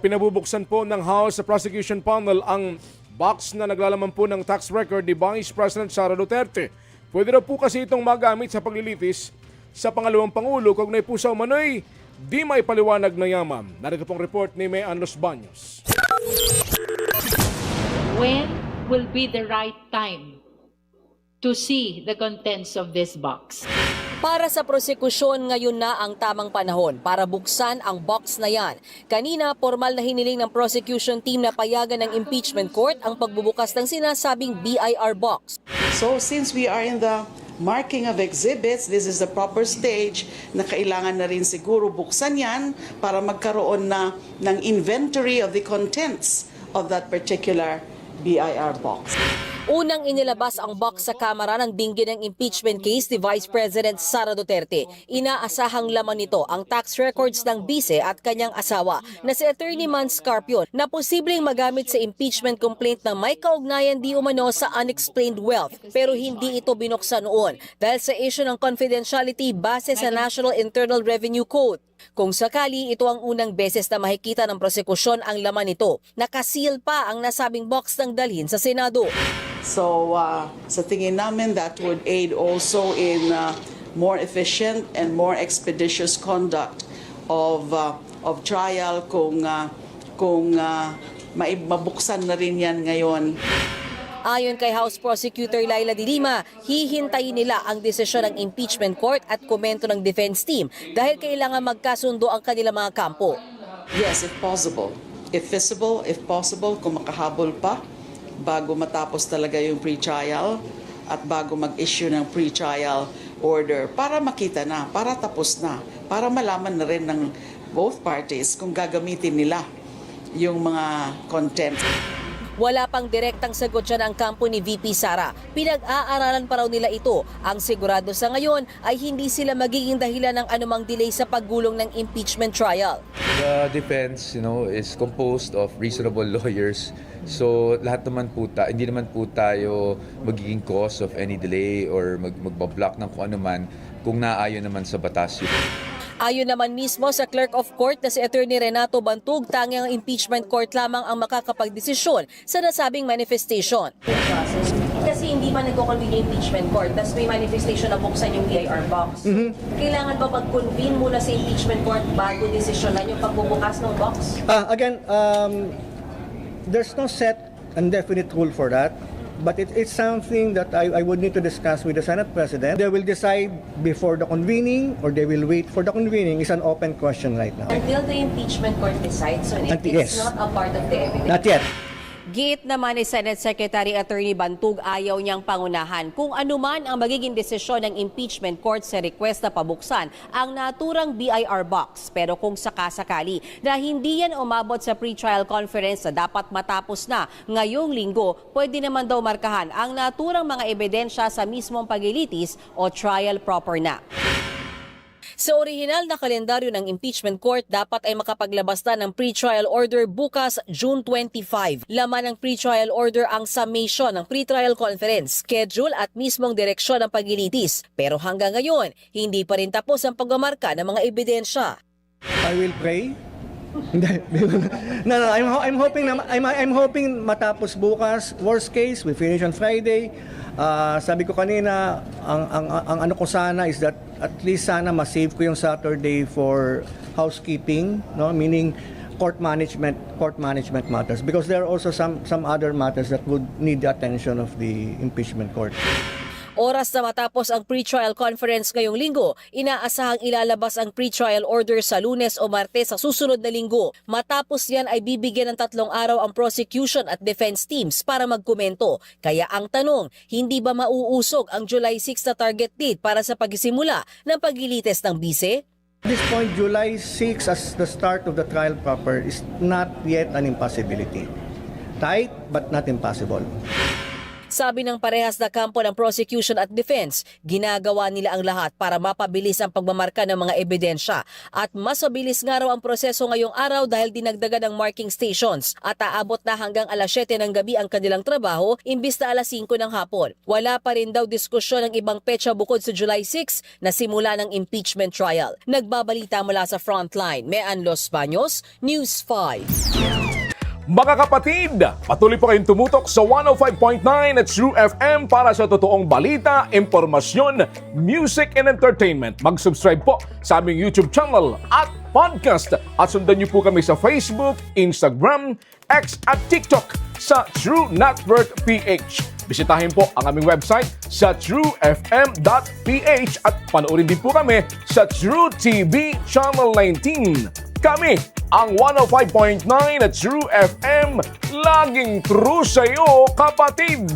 Pinabubuksan po ng House Prosecution Panel ang box na naglalaman po ng tax record ni Vice President Sara Duterte. Pwede raw po kasi itong magamit sa paglilitis sa pangalawang Pangulo kaugnay po sa umano'y di may paliwanag na yaman. Narito pong report ni Mayan Los Baños. When will be the right time to see the contents of this box? Para sa prosekusyon, ngayon na ang tamang panahon para buksan ang box na yan. Kanina, formal na hiniling ng prosecution team na payagan ng impeachment court ang pagbubukas ng sinasabing BIR box. So since we are in the marking of exhibits, this is the proper stage na kailangan na rin siguro buksan yan para magkaroon na ng inventory of the contents of that particular BIR box. Unang inilabas ang box sa Kamara ng dinggin ng impeachment case ni Vice President Sara Duterte. Inaasahang laman nito ang tax records ng bise at kanyang asawa na si Attorney Man Scarpio na posibleng magamit sa impeachment complaint na may kaugnayan di umano sa unexplained wealth. Pero hindi ito binuksan noon dahil sa issue ng confidentiality base sa National Internal Revenue Code. Kung sakali, ito ang unang beses na makikita ng prosekusyon ang laman nito. Nakaseal pa ang nasabing box ng dalhin sa Senado. So sa tingin namin that would aid also in more efficient and more expeditious conduct of trial kung mabuksan na rin yan ngayon. Ayon kay House Prosecutor Laila de Lima, hihintayin nila ang desisyon ng impeachment court at komento ng defense team dahil kailangan magkasundo ang kanilang mga kampo. Yes, if possible. If feasible, if possible, kung makahabol pa bago matapos talaga yung pre-trial at bago mag-issue ng pre-trial order para makita na, para tapos na, para malaman na rin ng both parties kung gagamitin nila yung mga content. Wala pang direktang sagot siya ng kampo ni VP Sara. Pinag-aaralan pa raw nila ito. Ang sigurado sa ngayon ay hindi sila magiging dahilan ng anumang delay sa paggulong ng impeachment trial. The defense, is composed of reasonable lawyers. So lahat naman po hindi naman po tayo magiging cause of any delay or magbablock ng kung ano man kung naayon naman sa batas yun. Ayon naman mismo sa Clerk of Court na si Attorney Renato Bantug, tanging ang impeachment court lamang ang makakapagdesisyon sa nasabing manifestation. Kasi hindi pa nagko-convene yung impeachment court, tapos may manifestation na buksan yung BIR box. Kailangan ba mag-convene muna sa impeachment court bago desisyonan yung pagbubukas ng box? Again, there's no set and definite rule for that. But it's something that I would need to discuss with the Senate President. They will decide before the convening or they will wait for the convening. It's an open question right now. Until the impeachment court decides on it, it's not a part of the evidence. Not yet. Giit naman ni Senate Secretary Attorney Bantug, ayaw niyang pangunahan kung anuman ang magiging desisyon ng impeachment court sa request na pabuksan ang naturang BIR box. Pero kung sakasakali na hindi yan umabot sa pre-trial conference na dapat matapos na ngayong linggo, pwede naman daw markahan ang naturang mga ebidensya sa mismong paglilitis o trial proper na. Sa orihinal na kalendaryo ng impeachment court, dapat ay makapaglabas na ng pre-trial order bukas June 25. Laman ng pre-trial order ang summation ng pre-trial conference, schedule at mismong direksyon ng paglilitis. Pero hanggang ngayon, hindi pa rin tapos ang pagmamarka ng mga ebidensya. I will pray. No, I'm hoping matapos bukas. Worst case, we finish on Friday. Sabi ko kanina, ang ano ko sana is that at least sana ma-save ko yung Saturday for housekeeping, meaning court management matters, because there are also some other matters that would need the attention of the impeachment court. Oras na matapos ang pre-trial conference ngayong linggo, inaasahang ilalabas ang pre-trial order sa Lunes o Martes sa susunod na linggo. Matapos yan ay bibigyan ng 3 araw ang prosecution at defense teams para magkomento. Kaya ang tanong, hindi ba mauusog ang July 6 na target date para sa pagsisimula ng paglilitis ng bise? At this point, July 6 as the start of the trial proper is not yet an impossibility. Tight but not impossible. Sabi ng parehas na kampo ng prosecution at defense, ginagawa nila ang lahat para mapabilis ang pagmamarka ng mga ebidensya. At mas mabilis nga raw ang proseso ngayong araw dahil dinagdagan ng marking stations at aabot na hanggang alas 7 ng gabi ang kanilang trabaho imbis na alas 5 ng hapon. Wala pa rin daw diskusyon ng ibang petsa bukod sa July 6 na simula ng impeachment trial. Nagbabalita mula sa Frontline, Mean Los Baños, News 5. Mga kapatid, patuloy po kayong tumutok sa 105.9 at True FM para sa totoong balita, impormasyon, music and entertainment. Mag-subscribe po sa aming YouTube channel at podcast at sundan niyo po kami sa Facebook, Instagram, X at TikTok sa True Network PH. Bisitahin po ang aming website sa truefm.ph at panoorin din po kami sa True TV Channel 19. Kami ang 105.9 at True FM, laging true sa'yo, kapatid!